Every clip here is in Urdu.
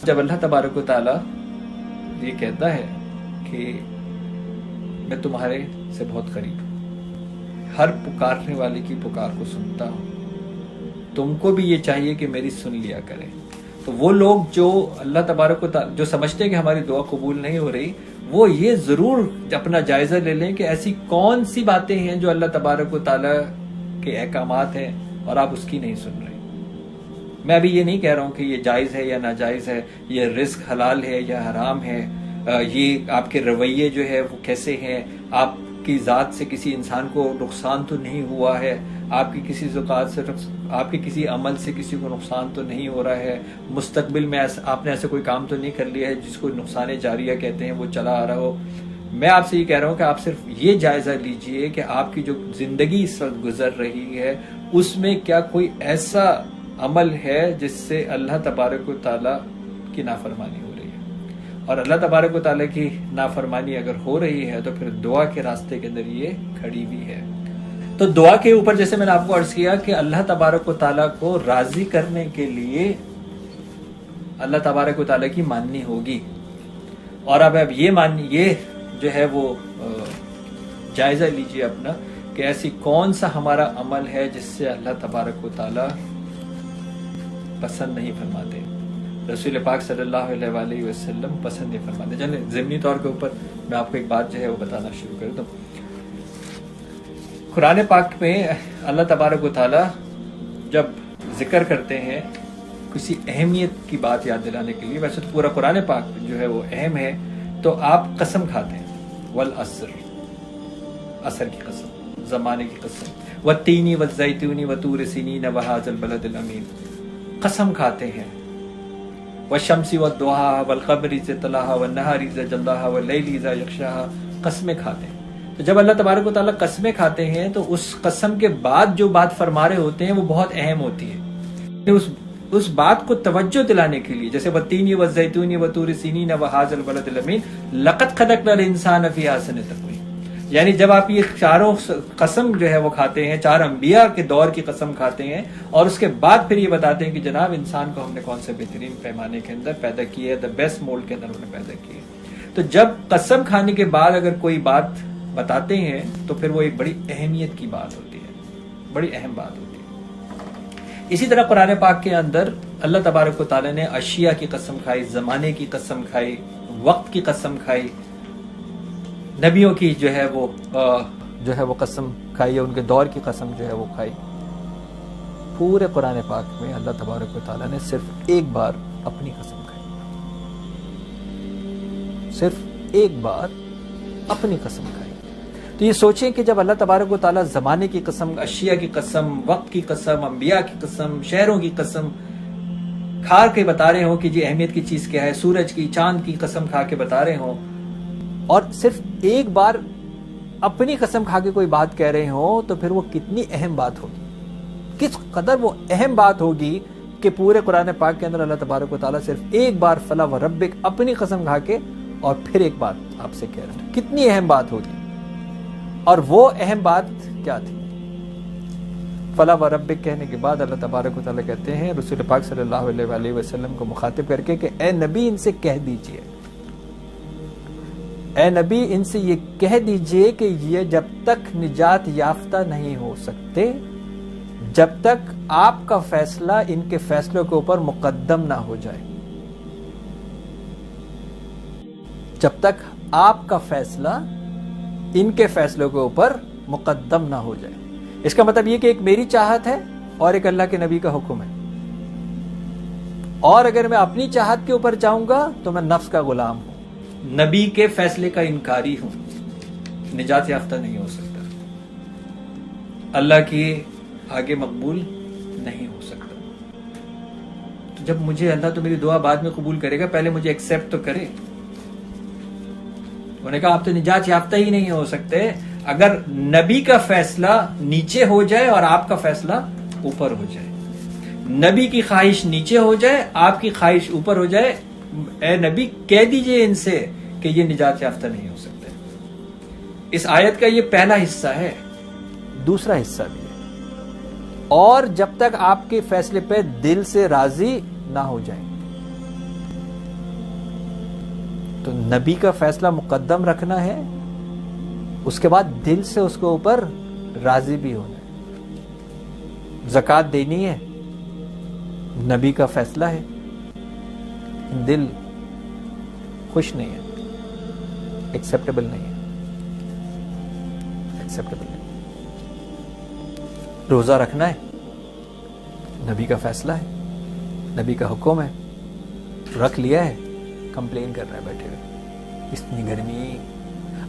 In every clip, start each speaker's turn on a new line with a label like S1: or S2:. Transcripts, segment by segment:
S1: جب اللہ تبارک و تعالی یہ کہتا ہے کہ میں تمہارے سے بہت قریب ہوں، ہر پکارنے والے کی پکار کو سنتا ہوں، تم کو بھی یہ چاہیے کہ میری سن لیا کریں. تو وہ لوگ جو اللہ تبارک و تعالی جو سمجھتے ہیں کہ ہماری دعا قبول نہیں ہو رہی، وہ یہ ضرور اپنا جائزہ لے لیں کہ ایسی کون سی باتیں ہیں جو اللہ تبارک و تعالی کے احکامات ہیں اور آپ اس کی نہیں سن رہے. میں ابھی یہ نہیں کہہ رہا ہوں کہ یہ جائز ہے یا ناجائز ہے، یہ رزق حلال ہے یا حرام ہے، یہ آپ کے رویے جو ہے وہ کیسے ہیں، آپ کی ذات سے کسی انسان کو نقصان تو نہیں ہوا ہے، آپ کی کسی زکات سے آپ کے کسی عمل سے کسی کو نقصان تو نہیں ہو رہا ہے، مستقبل میں آپ نے ایسا کوئی کام تو نہیں کر لیا ہے جس کو نقصان جاریہ کہتے ہیں وہ چلا آ رہا ہو. میں آپ سے یہ کہہ رہا ہوں کہ آپ صرف یہ جائزہ لیجئے کہ آپ کی جو زندگی اس وقت گزر رہی ہے اس میں کیا کوئی ایسا عمل ہے جس سے اللہ تبارک و تعالیٰ کی نافرمانی ہو رہی ہے، اور اللہ تبارک و تعالیٰ کی نافرمانی اگر ہو رہی ہے تو پھر دعا کے راستے کے اندر یہ کھڑی ہوئی ہے. تو دعا کے اوپر جیسے میں نے آپ کو عرض کیا کہ اللہ تبارک و تعالیٰ کو راضی کرنے کے لیے اللہ تبارک و تعالیٰ کی ماننی ہوگی. اور اب یہ جو ہے وہ جائزہ لیجئے اپنا کہ ایسی کون سا ہمارا عمل ہے جس سے اللہ تبارک و تعالیٰ پسند نہیں فرماتے، رسول پاک صلی اللہ علیہ وآلہ وسلم پسند نہیں فرماتے. چلیں ضمنی طور کے اوپر میں آپ کو ایک بات جو ہے وہ بتانا شروع کر دوں. قرآن پاک میں اللہ تبارک و تعالیٰ جب ذکر کرتے ہیں کسی اہمیت کی بات یاد دلانے کے لیے، ویسے تو پورا قرآن پاک جو ہے وہ اہم ہے، تو آپ قسم کھاتے ہیں والعصر، عصر کی قسم، زمانے کی قسم، والتین والزیتون وطور سینین وہذا البلد الامین، قسم کھاتے ہیں والشمس والضحاها والقمر اذا تلاها والنهار اذا جلاها واللیل اذا یغشاها، قسمیں کھاتے ہیں. تو جب اللہ تبارک و تعالیٰ قسمیں کھاتے ہیں تو اس قسم کے بعد جو بات فرما رہے ہوتے ہیں وہ بہت اہم ہوتی ہے. اس بات کو توجہ دلانے کے لیے، جیسے والتین والزیتون وطور سینین وہذا البلد الامین لقد خلقنا الانسان فی احسن تقویم، یعنی جب آپ یہ چاروں قسم جو ہے وہ کھاتے ہیں، چار انبیاء کے دور کی قسم کھاتے ہیں اور اس کے بعد پھر یہ بتاتے ہیں کہ جناب انسان کو ہم نے کون سے بہترین پیمانے کے اندر پیدا کیا ہے، دا بیسٹ مولڈ کے اندر ہم نے پیدا کیا ہے. تو جب قسم کھانے کے بعد اگر کوئی بات بتاتے ہیں تو پھر وہ ایک بڑی اہمیت کی بات ہوتی ہے، بڑی اہم بات ہوتی ہے. اسی طرح قرآن پاک کے اندر اللہ تبارک و تعالیٰ نے اشیاء کی قسم کھائی، زمانے کی قسم کھائی، وقت کی قسم کھائی، نبیوں کی جو ہے وہ قسم کھائی، ان کے دور کی قسم جو ہے وہ کھائی. پورے قرآن پاک میں اللہ تبارک و تعالیٰ نے صرف ایک بار اپنی قسم کھائی، صرف ایک بار اپنی قسم کھائی. تو یہ سوچیں کہ جب اللہ تبارک و تعالیٰ زمانے کی قسم، اشیاء کی قسم، وقت کی قسم، انبیاء کی قسم، شہروں کی قسم کھا کے بتا رہے ہوں کہ جی اہمیت کی چیز کیا ہے، سورج کی، چاند کی قسم کھا کے بتا رہے ہوں، اور صرف ایک بار اپنی قسم کھا کے کوئی بات کہہ رہے ہوں تو پھر وہ کتنی اہم بات ہوگی، کس قدر وہ اہم بات ہوگی کہ پورے قرآن پاک کے اندر اللہ تبارک و تعالیٰ صرف ایک بار فلا وربک اپنی قسم کھا کے اور پھر ایک بات آپ سے کہہ رہے ہیں. کتنی اہم بات ہوگی. اور وہ اہم بات کیا تھی؟ فلا وربک کہنے کے بعد اللہ تبارک و تعالیٰ کہتے ہیں رسول پاک صلی اللہ علیہ وآلہ وسلم کو مخاطب کر کے کہ اے نبی ان سے کہہ دیجئے، اے نبی ان سے یہ کہہ دیجئے کہ یہ جب تک نجات یافتہ نہیں ہو سکتے جب تک آپ کا فیصلہ ان کے فیصلوں کے اوپر مقدم نہ ہو جائے، جب تک آپ کا فیصلہ ان کے فیصلوں کے اوپر مقدم نہ ہو جائے. اس کا مطلب یہ کہ ایک میری چاہت ہے اور ایک اللہ کے نبی کا حکم ہے، اور اگر میں اپنی چاہت کے اوپر جاؤں گا تو میں نفس کا غلام ہوں، نبی کے فیصلے کا انکاری ہوں، نجات یافتہ نہیں ہو سکتا، اللہ کی آگے مقبول نہیں ہو سکتا. تو جب مجھے اللہ تو میری دعا بعد میں قبول کرے گا، پہلے مجھے ایکسیپٹ تو کرے. انہوں نے کہا آپ تو نجات یافتہ ہی نہیں ہو سکتے اگر نبی کا فیصلہ نیچے ہو جائے اور آپ کا فیصلہ اوپر ہو جائے، نبی کی خواہش نیچے ہو جائے، آپ کی خواہش اوپر ہو جائے. اے نبی کہہ دیجئے ان سے کہ یہ نجات یافتہ نہیں ہو سکتے. اس آیت کا یہ پہلا حصہ ہے. دوسرا حصہ بھی ہے، اور جب تک آپ کے فیصلے پہ دل سے راضی نہ ہو جائیں، تو نبی کا فیصلہ مقدم رکھنا ہے، اس کے بعد دل سے اس کے اوپر راضی بھی ہونا ہے۔ زکوٰۃ دینی ہے، نبی کا فیصلہ ہے، دل خوش نہیں ہے، ایکسیپٹیبل نہیں ہے، ایکسیپٹیبل نہیں۔ روزہ رکھنا ہے، نبی کا فیصلہ ہے، نبی کا حکم ہے، رکھ لیا ہے، کمپلین کر رہا ہے بیٹھے ہوئے، اتنی گرمی،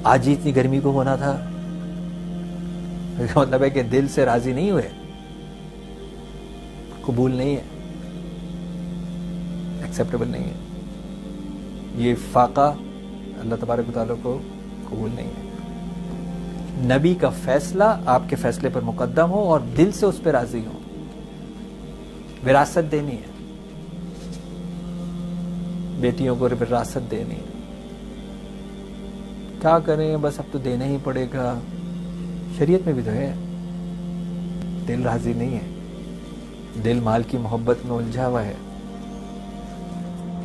S1: آج ہی اتنی گرمی کو ہونا تھا، مطلب ہے کہ دل سے راضی نہیں ہوئے، قبول نہیں ہے، ایکسیپٹیبل نہیں ہے، یہ فاقہ اللہ تبارک و تعالیٰ کو قبول نہیں ہے۔ نبی کا فیصلہ آپ کے فیصلے پر مقدم ہو اور دل سے اس پہ راضی ہو۔ وراثت دینی ہے، بیٹیوں کو وراثت دینی ہے، کیا کریں بس اب تو دینا ہی پڑے گا، شریعت میں بھی تو ہے، دل راضی نہیں ہے، دل مال کی محبت میں الجھا ہوا ہے۔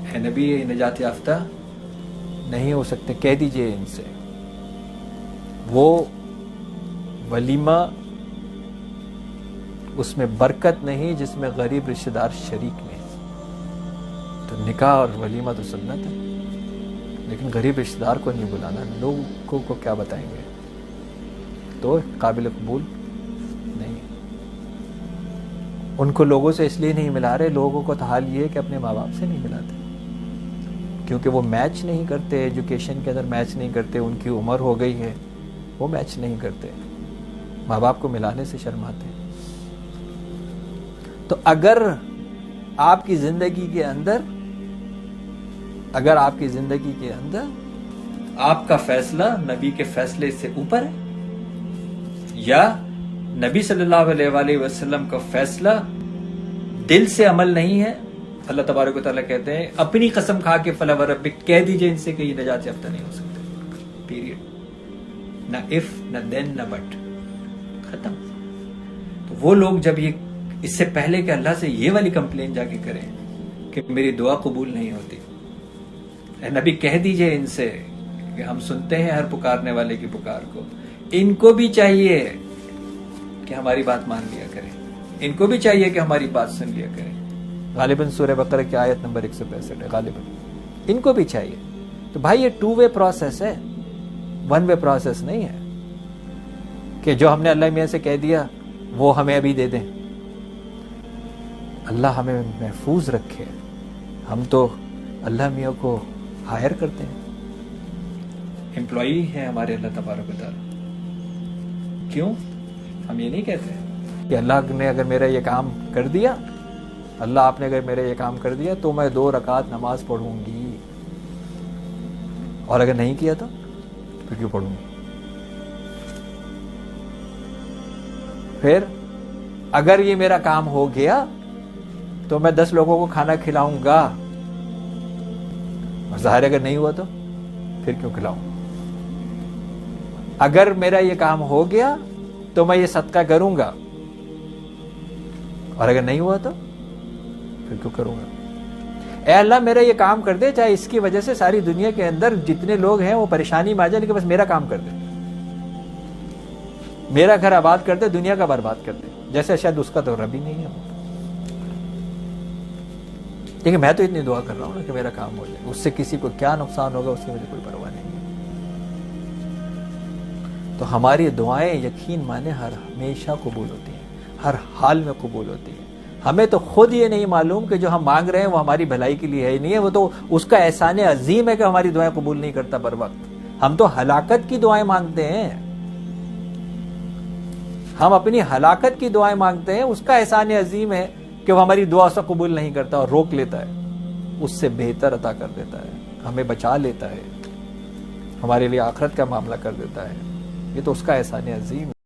S1: اے نبی نجات یافتہ نہیں ہو سکتے، کہہ دیجئے ان سے وہ ولیمہ اس میں برکت نہیں جس میں غریب رشتہ دار شریک نہیں۔ تو نکاح اور ولیمہ تو سنت ہے، لیکن غریب رشتہ دار کو نہیں بلانا، لوگوں کو کیا بتائیں گے، تو قابل قبول نہیں ہے۔ ان کو لوگوں سے اس لیے نہیں ملا رہے، لوگوں کو تو حال یہ ہے کہ اپنے ماں باپ سے نہیں ملاتے، کیونکہ وہ میچ نہیں کرتے، ایجوکیشن کے اندر میچ نہیں کرتے، ان کی عمر ہو گئی ہے، وہ میچ نہیں کرتے، ماں باپ کو ملانے سے شرماتے ہیں۔ تو اگر آپ کی زندگی کے اندر آپ کا فیصلہ نبی کے فیصلے سے اوپر ہے، یا نبی صلی اللہ علیہ وآلہ وسلم کا فیصلہ دل سے عمل نہیں ہے، اللہ تبارک و تعالیٰ کہتے ہیں اپنی قسم کھا کے فلا وربک، کہہ دیجئے ان سے کہ یہ نجات یافتہ نہیں ہو سکتے، پیریڈ، نہ اف نہ دین نہ بٹ، ختم۔ تو وہ لوگ جب یہ اس سے پہلے کہ اللہ سے یہ والی کمپلین جا کے کریں کہ میری دعا قبول نہیں ہوتی، اے نبی کہہ دیجئے ان سے کہ ہم سنتے ہیں ہر پکارنے والے کی پکار کو، ان کو بھی چاہیے کہ ہماری بات مان لیا کریں، ان کو بھی چاہیے کہ ہماری بات سن لیا کریں۔ غالباً سورہ بقرہ کی آیت نمبر 165 ہے، غالباً ان کو بھی چاہیے۔ تو بھائی یہ 2 وے پروسیس ہے، 1 وے پروسیس نہیں ہے کہ جو ہم نے اللہ میاں سے کہہ دیا وہ ہمیں ابھی دے دیں۔ اللہ ہمیں محفوظ رکھے، ہم تو اللہ میاں کو ہائر کرتے ہیں، امپلائی ہیں ہمارے اللہ تبارک و تعالیٰ۔ کیوں ہم یہ نہیں کہتے کہ اللہ نے اگر میرا یہ کام کر دیا، اللہ آپ نے اگر میرا یہ کام کر دیا تو میں 2 رکعت نماز پڑھوں گی، اور اگر نہیں کیا تو پھر کیوں پڑھوں گی؟ پھر اگر یہ میرا کام ہو گیا تو میں 10 لوگوں کو کھانا کھلاؤں گا، اور ظاہر اگر نہیں ہوا تو پھر کیوں کھلاؤں؟ اگر میرا یہ کام ہو گیا تو میں یہ صدقہ کروں گا، اور اگر نہیں ہوا تو پھر کیوں کروں گا؟ اے اللہ میرا یہ کام کر دے، چاہے اس کی وجہ سے ساری دنیا کے اندر جتنے لوگ ہیں وہ پریشانی میں آ جائے، لیکن بس میرا کام کر دے، میرا گھر آباد کر دے، دنیا کا برباد کر دے، جیسے شاید اس کا تو رب ہی نہیں ہے، لیکن میں تو اتنی دعا کر رہا ہوں نا کہ میرا کام ہو جائے، اس سے کسی کو کیا نقصان ہوگا اس کی مجھے کوئی پرواہ نہیں ہے۔ تو ہماری دعائیں یقین مانے ہمیشہ قبول ہوتی ہیں، ہر حال میں قبول ہوتی ہیں۔ ہمیں تو خود یہ نہیں معلوم کہ جو ہم مانگ رہے ہیں وہ ہماری بھلائی کے لیے ہے ہی نہیں ہے، وہ تو اس کا احسان عظیم ہے کہ ہماری دعائیں قبول نہیں کرتا بر وقت۔ ہم تو ہلاکت کی دعائیں مانگتے ہیں، ہم اپنی ہلاکت کی دعائیں مانگتے ہیں، اس کا احسان عظیم ہے کہ وہ ہماری دعا سے قبول نہیں کرتا اور روک لیتا ہے، اس سے بہتر عطا کر دیتا ہے، ہمیں بچا لیتا ہے، ہمارے لیے آخرت کا معاملہ کر دیتا ہے۔ یہ تو اس کا احسان عظیم ہے۔